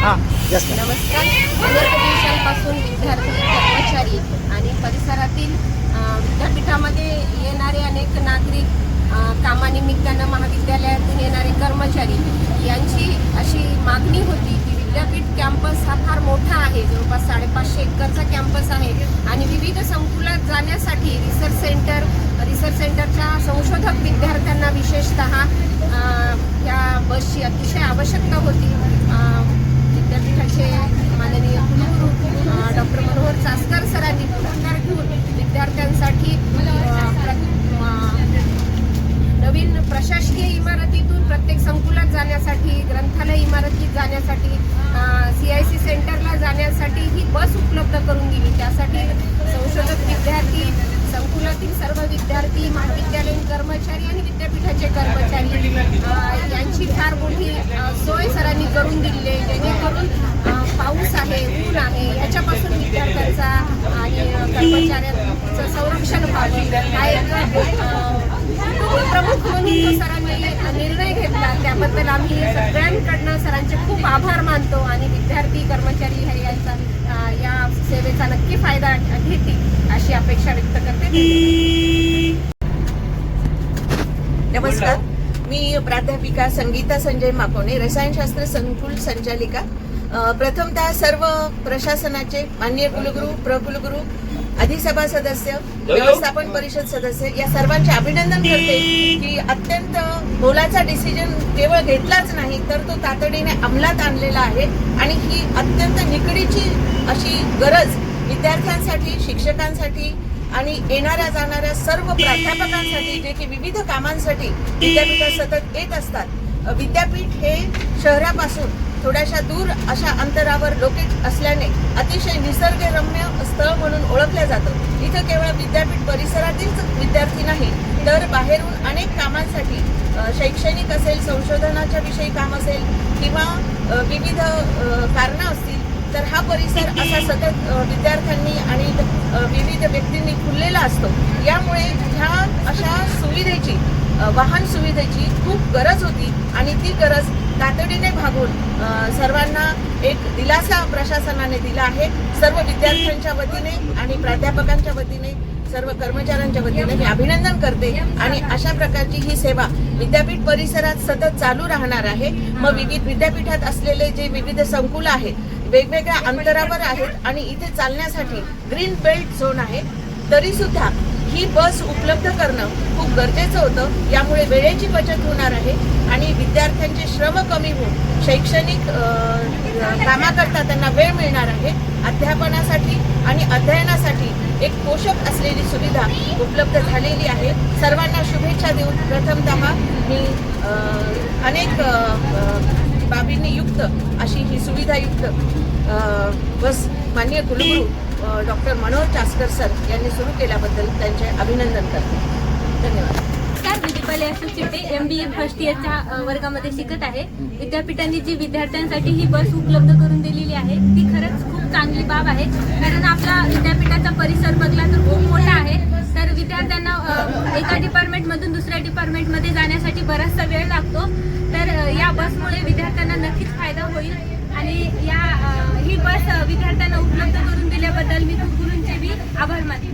नमस्कार. अनेक दिवसांपासून विद्यार्थी, कर्मचारी आणि परिसरातील विद्यापीठामध्ये येणारे अनेक नागरिक, कामानिमित्तानं महाविद्यालयातून येणारे कर्मचारी यांची अशी मागणी होती की विद्यापीठ कॅम्पस हा फार मोठा आहे, जवळपास 550 एकरचा कॅम्पस आहे आणि विविध संकुलात जाण्यासाठी रिसर्च सेंटरच्या संशोधक विद्यार्थ्यांना विशेषतः या बसची अतिशय आवश्यकता होती. विद्यापीठाचे माननीय कुलगुरू डॉक्टर मनोहर चास्कर सरांनी पुढाकार घेऊन विद्यार्थ्यांसाठी नवीन प्रशासकीय इमारतीतून प्रत्येक संकुलात जाण्यासाठी, ग्रंथालय इमारतीत जाण्यासाठी, CIC सेंटरला जाण्यासाठी ही बस उपलब्ध करून दिली. त्यासाठी संशोधक विद्यार्थी, संकुलातील सर्व विद्यार्थी, महाविद्यालयीन कर्मचारी आणि विद्यापीठाचे कर्मचारी यांची फार मोठी सोय सरांनी करून दिली आहे, जेणेकरून पाऊस आहे, ऊन आहे याच्यापासून विद्यार्थ्यांचा आणि कर्मचाऱ्यांचं संरक्षण व्हावं हा एक प्रमुख म्हणून सरांनी निर्णय घेतला. त्याबद्दल आम्ही सगळ्यांकडनं सरांचे खूप आभार मानतो आणि विद्यार्थी, कर्मचारी यांचा या सेवेचा नक्की फायदा घेतील अशी अपेक्षा व्यक्त करते. नमस्कार, मी प्राध्यापिका संगीता संजय माकोणे, रसायनशास्त्र संकुल संचालिका. प्रथमतः सर्व प्रशासनाचे माननीय कुलगुरू, प्रकुलगुरू, अधिसभा सदस्य, व्यवस्थापन परिषद सदस्य या सर्वांचे अभिनंदन करते की अत्यंत मोलाचा डिसिजन केवळ घेतलाच नाही तर तो तातडीने अंमलात आणलेला आहे आणि ही अत्यंत निकडीची अशी गरज विद्यार्थ्यांसाठी, शिक्षकांसाठी आणि येणाऱ्या जाणाऱ्या सर्व प्राध्यापकांसाठी जे की विविध कामांसाठी विद्यापीठात सतत येत असतात. विद्यापीठ हे शहरापासून थोड्याशा दूर अशा अंतरावर लोकेट असल्याने अतिशय निसर्गरम्य स्थळ म्हणून ओळखलं जातं. इथं केवळ विद्यापीठ परिसरातील विद्यार्थी नाही तर बाहेरून अनेक कामांसाठी, शैक्षणिक असेल, संशोधनाच्या विषयी काम असेल किंवा विविध कारणं असतील तर हा परिसर असा सतत विद्यार्थ्यांनी आणि विविध व्यक्तींनी खुललेला असतो. यामुळे ह्या अशा सुविधेची, वाहन सुविधेची खूप गरज होती आणि ती गरज तातडीने भागून सर्वांना एक दिलासा प्रशासनाने दिला आहे. सर्व विद्यार्थ्यांच्या वतीने आणि प्राध्यापकांच्या वतीने, सर्व कर्मचाऱ्यांच्या वतीने मी अभिनंदन करते आणि अशा प्रकारची ही सेवा विद्यापीठ परिसरात सतत चालू राहणार आहे. मग विविध विद्यापीठात असलेले जे विविध संकुल आहेत वेगवेगळ्या अंतरावर आहेत आणि इथे चालण्यासाठी ग्रीन बेल्ट झोन आहे, तरी सुद्धा ही बस उपलब्ध करणं खूप गरजेचं होतं. यामुळे वेळेची बचत होणार आहे आणि विद्यार्थ्यांचे श्रम कमी होऊन शैक्षणिक कामाकरता त्यांना वेळ मिळणार आहे. अध्यापनासाठी आणि अध्ययनासाठी एक पोषक असलेली सुविधा उपलब्ध झालेली आहे. सर्वांना शुभेच्छा देऊन प्रथमतः मी अनेक बाबींनी युक्त अशी ही सुविधायुक्त बस माननीय कुलगुरू डॉक्टर मनोहर चास्कर सर यांनी सुरू केल्याबद्दल त्यांचे अभिनंदन करते. धन्यवाद. मी दीपाली अशोक चिटे MBA फर्स्ट इयरच्या वर्गामध्ये शिकत आहे. विद्यापीठांनी जी विद्यार्थ्यांसाठी ही बस उपलब्ध करून दिलेली आहे ती खरंच खूप चांगली बाब आहे. कारण आपला विद्यापीठाचा परिसर बघला तर खूप मोठा आहे, तर विद्यार्थ्यांना एका डिपार्टमेंटमधून दुसऱ्या डिपार्टमेंटमध्ये जाण्यासाठी बराचसा वेळ लागतो. तर या बसमुळे विद्यार्थ्यांना नक्कीच फायदा होईल आणि ही बस विद्यार्थ्यांना उपलब्ध करून दिल्याबद्दल मी कुलगुरूंचे बी आभार मानतो.